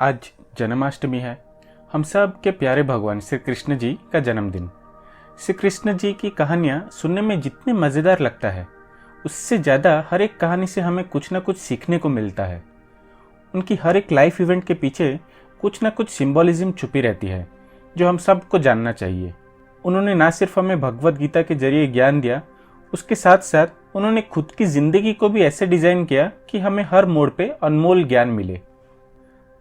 आज जन्माष्टमी है। हम सब के प्यारे भगवान श्री कृष्ण जी का जन्मदिन। श्री कृष्ण जी की कहानियाँ सुनने में जितने मज़ेदार लगता है, उससे ज़्यादा हर एक कहानी से हमें कुछ ना कुछ सीखने को मिलता है। उनकी हर एक लाइफ इवेंट के पीछे कुछ ना कुछ सिंबॉलिज्म छुपी रहती है, जो हम सबको जानना चाहिए। उन्होंने ना सिर्फ हमें भगवद गीता के जरिए ज्ञान दिया, उसके साथ साथ उन्होंने खुद की ज़िंदगी को भी ऐसे डिज़ाइन किया कि हमें हर मोड़ पे अनमोल ज्ञान मिले।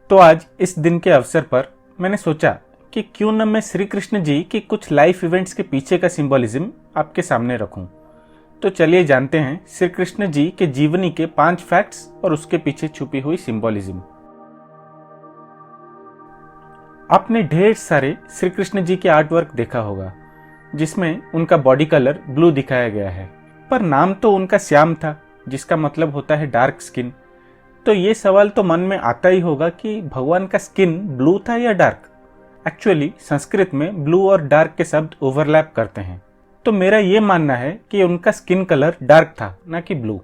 तो आज इस दिन के अवसर पर मैंने सोचा कि क्यों न मैं श्री कृष्ण जी की कुछ लाइफ इवेंट्स के पीछे का सिंबॉलिज्म आपके सामने रखूं। तो चलिए जानते हैं श्री कृष्ण जी के जीवनी के 5 फैक्ट्स और उसके पीछे छुपी हुई सिंबॉलिज्म। आपने ढेर सारे श्री कृष्ण जी के आर्ट वर्क देखा होगा, जिसमें उनका बॉडी कलर ब्लू दिखाया गया है, पर नाम तो उनका श्याम था, जिसका मतलब होता है डार्क स्किन। तो ये सवाल तो मन में आता ही होगा कि भगवान का स्किन ब्लू था या डार्क। एक्चुअली संस्कृत में ब्लू और डार्क के शब्द ओवरलैप करते हैं, तो मेरा ये मानना है कि उनका स्किन कलर डार्क था, ना कि ब्लू।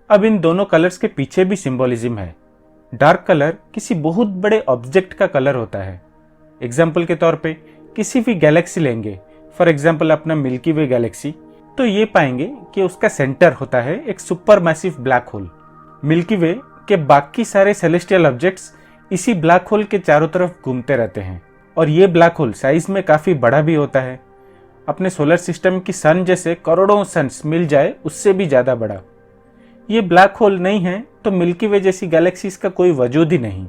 अब इन दोनों कलर्स के पीछे भी सिंबॉलिज्म है। डार्क कलर किसी बहुत बड़े ऑब्जेक्ट का कलर होता है। एग्जाम्पल के तौर पे किसी भी गैलेक्सी लेंगे, फॉर एग्जाम्पल अपना मिल्की वे गैलेक्सी, तो ये पाएंगे कि उसका सेंटर होता है एक super massive black hole. Milky Way के बाकी सारे सेलेस्टियल ऑब्जेक्ट्स इसी ब्लैक होल के चारों तरफ घूमते रहते हैं, और ये ब्लैक होल साइज में काफ़ी बड़ा भी होता है। अपने सोलर सिस्टम की सन जैसे करोड़ों सन्स मिल जाए उससे भी ज़्यादा बड़ा। ये ब्लैक होल नहीं है तो मिल्की वे जैसी गैलेक्सीज का कोई वजूद ही नहीं।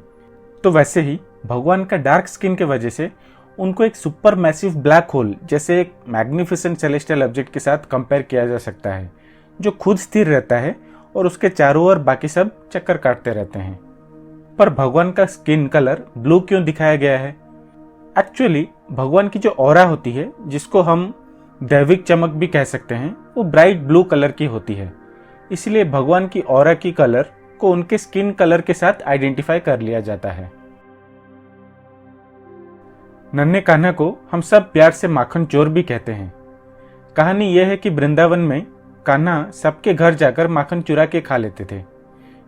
तो वैसे ही भगवान का डार्क स्किन के वजह से उनको एक सुपर मैसिव ब्लैक होल जैसे एक मैग्निफिसेंट सेलेस्टियल ऑब्जेक्ट के साथ कंपेयर किया जा सकता है, जो खुद स्थिर रहता है और उसके चारों ओर बाकी सब चक्कर काटते रहते हैं। पर भगवान का स्किन कलर ब्लू क्यों दिखाया गया है? एक्चुअली भगवान की जो ऑरा होती है, जिसको हम दैविक चमक भी कह सकते हैं, वो ब्राइट ब्लू कलर की होती है। इसलिए भगवान की ऑरा की कलर को उनके स्किन कलर के साथ आइडेंटिफाई कर लिया जाता है। नन्हे कान्हा को हम सब प्यार से माखन चोर भी कहते हैं। कहानी यह है कि वृंदावन में कान्हा सबके घर जाकर माखन चुरा के खा लेते थे।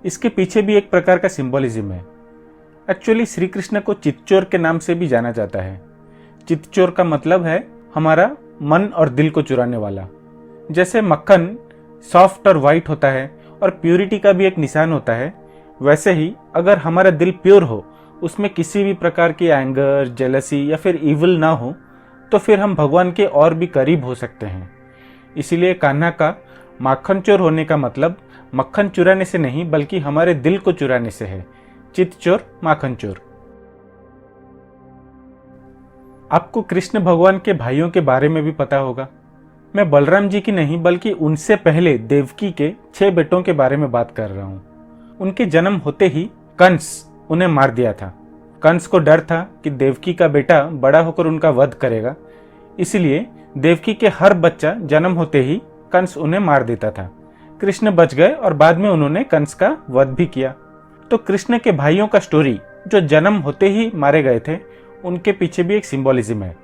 इसके पीछे भी एक प्रकार का सिंबॉलिज्म है। एक्चुअली श्री कृष्ण को चितचोर के नाम से भी जाना जाता है। चितचोर का मतलब है हमारा मन और दिल को चुराने वाला। जैसे मक्खन सॉफ्ट और वाइट होता है और प्योरिटी का भी एक निशान होता है, वैसे ही अगर हमारा दिल प्योर हो, उसमें किसी भी प्रकार की एंगर, जेलसी या फिर इविल ना हो, तो फिर हम भगवान के और भी करीब हो सकते हैं। इसीलिए कान्हा का माखन चोर होने का मतलब मक्खन चुराने से नहीं, बल्कि हमारे दिल को चुराने से है। चित चोर, माखन चोर। आपको कृष्ण भगवान के भाइयों के बारे में भी पता होगा। मैं बलराम जी की नहीं, बल्कि उनसे पहले देवकी के 6 बेटों के बारे में बात कर रहा हूँ। उनके जन्म होते ही कंस उन्हें मार दिया था। कंस को डर था कि देवकी का बेटा बड़ा होकर उनका वध करेगा, इसलिए देवकी के हर बच्चा जन्म होते ही कंस उन्हें मार देता था। कृष्ण बच गए और बाद में उन्होंने कंस का वध भी किया। तो कृष्ण के भाइयों का स्टोरी, जो जन्म होते ही मारे गए थे, उनके पीछे भी एक सिंबॉलिज्म है।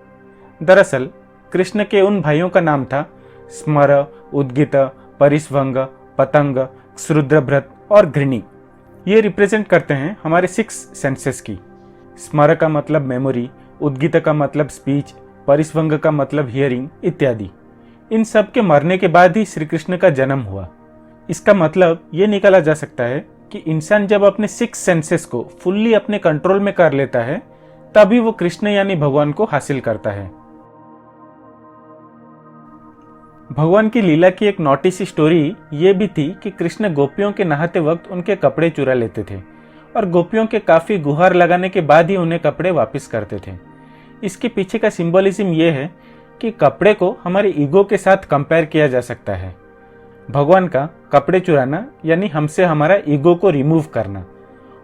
दरअसल कृष्ण के उन भाइयों का नाम था स्मर, उद्गित, परिस्वंग, पतंग, क्षुद्रभृत और घृणी। ये रिप्रेजेंट करते हैं हमारे 6 सेंसेस की। स्मर का मतलब मेमोरी, उद्गित का मतलब स्पीच, परिस्वंग का मतलब हियरिंग इत्यादि। इन सब के मरने के बाद ही श्री कृष्ण का जन्म हुआ। इसका मतलब ये निकाला जा सकता है कि इंसान जब अपने 6 सेंसेस को फुल्ली अपने कंट्रोल में कर लेता है, तभी वो कृष्ण यानी भगवान को हासिल करता है। भगवान की लीला की एक नॉटी सी स्टोरी ये भी थी कि कृष्ण गोपियों के नहाते वक्त उनके कपड़े चुरा लेते थे और गोपियों के काफी गुहार लगाने के बाद ही उन्हें कपड़े वापस करते थे। इसके पीछे का सिंबॉलिज्म ये है कि कपड़े को हमारे ईगो के साथ कंपेयर किया जा सकता है। भगवान का कपड़े चुराना यानी हमसे हमारा ईगो को रिमूव करना,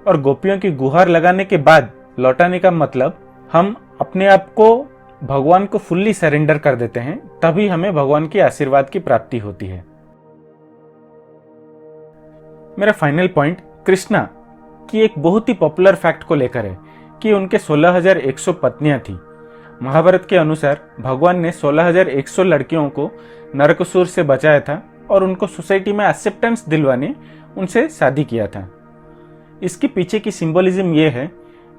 और गोपियों की गुहार लगाने के बाद लौटाने का मतलब हम अपने आप को भगवान को फुल्ली सरेंडर कर देते हैं, तभी हमें भगवान के आशीर्वाद की प्राप्ति होती है। मेरा फाइनल पॉइंट कृष्णा की एक बहुत ही पॉपुलर फैक्ट को लेकर है कि उनके 16,100 पत्नियां थी। महाभारत के अनुसार भगवान ने 16,100 लड़कियों को नरकासुर से बचाया था और उनको सोसाइटी में एक्सेप्टेंस दिलवाने उनसे शादी किया था। इसके पीछे की सिंबॉलिज्म ये है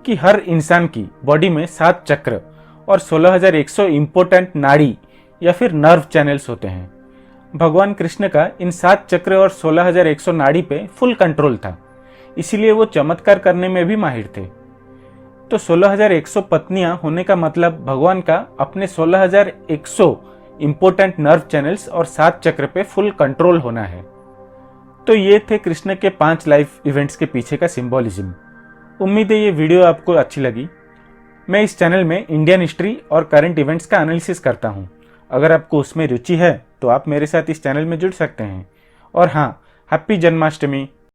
कि हर इंसान की बॉडी में 7 चक्र और 16,100 इम्पोर्टेंट नाड़ी या फिर नर्व चैनल्स होते हैं। भगवान कृष्ण का इन 7 चक्र और 16,100 नाड़ी पे फुल कंट्रोल था, इसीलिए वो चमत्कार करने में भी माहिर थे। तो 16,100 पत्नियां होने का मतलब भगवान का अपने 16,100 इम्पोर्टेंट नर्व चैनल्स और 7 चक्र पे फुल कंट्रोल होना है। तो ये थे कृष्ण के 5 लाइफ इवेंट्स के पीछे का सिंबॉलिज्म। उम्मीद है ये वीडियो आपको अच्छी लगी। मैं इस चैनल में इंडियन हिस्ट्री और करंट इवेंट्स का एनालिसिस करता हूँ। अगर आपको उसमें रुचि है तो आप मेरे साथ इस चैनल में जुड़ सकते हैं। और हाँ, हैप्पी जन्माष्टमी।